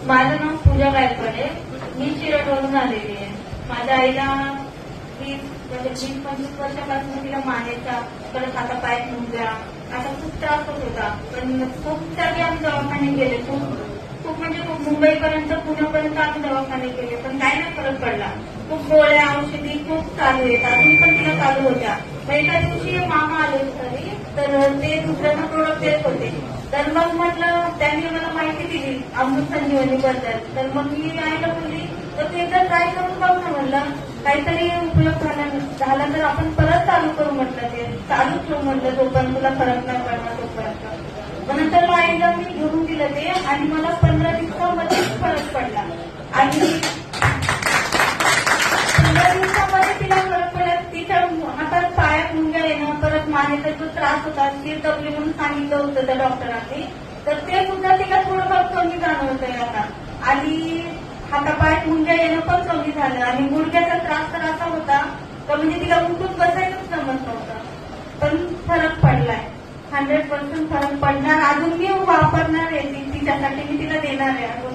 माझं नाव पूजा गायकवाडे. मी शिरडवरून आलेली आहे. माझ्या आईला 20-25 वर्षापासून तिला मानेचा परत हातापायात मुंग्या असा खूप त्रास होत होता. पण खूप सारे आम्ही दवाखाने गेले, खूप म्हणजे खूप मुंबईपर्यंत पुण्यापर्यंत आम्ही दवाखाने केले, पण काय नाही फरक पडला. खूप गोळ्या औषधी खूप चालू आहेत, अजून पण तिला चालू होत्या. मग एका दिवशी मामा आले होते तर ते दुसऱ्यांना प्रोडक्ट देत होते. तर मग म्हटलं त्यांनी मला माहिती दिली अमृत संजीवनी बद्दल. तर मग मी आईला बोलली तर तू एकदा ट्राय करून बघ ना, म्हणलं काहीतरी उपयोग झाला तर आपण परत चालू करू म्हटलं, ते चालू ठेवू म्हटलं जोपर्यंत तुला फरक नाही पडला तोपर्यंत. मग नंतर आईला मी घेऊन दिलं ते आणि मला 15 दिवसामध्ये फरक पडला. आणि 15 दिवसामध्ये तिला फरक पडला. तिच्या हातात पायात मुंग्या येणं, परत मानेचा जो त्रास होता ती दबली म्हणून सांगितलं होतं त्या डॉक्टरांनी, तर ते सुद्धा तिला थोडंफार कमी जाणवतंय आता. आणि हातापायात मुंग्या येणं पण कमी झालं. आणि गुडघ्याचा त्रास तर असा होता का म्हणजे तिला उठून बसायचंच जमत नव्हतं. पण फरक पडलाय, 100% फरक पडणार. अजून मी वापरणार आहे, तिच्यासाठी मी तिला देणार आहे अजून.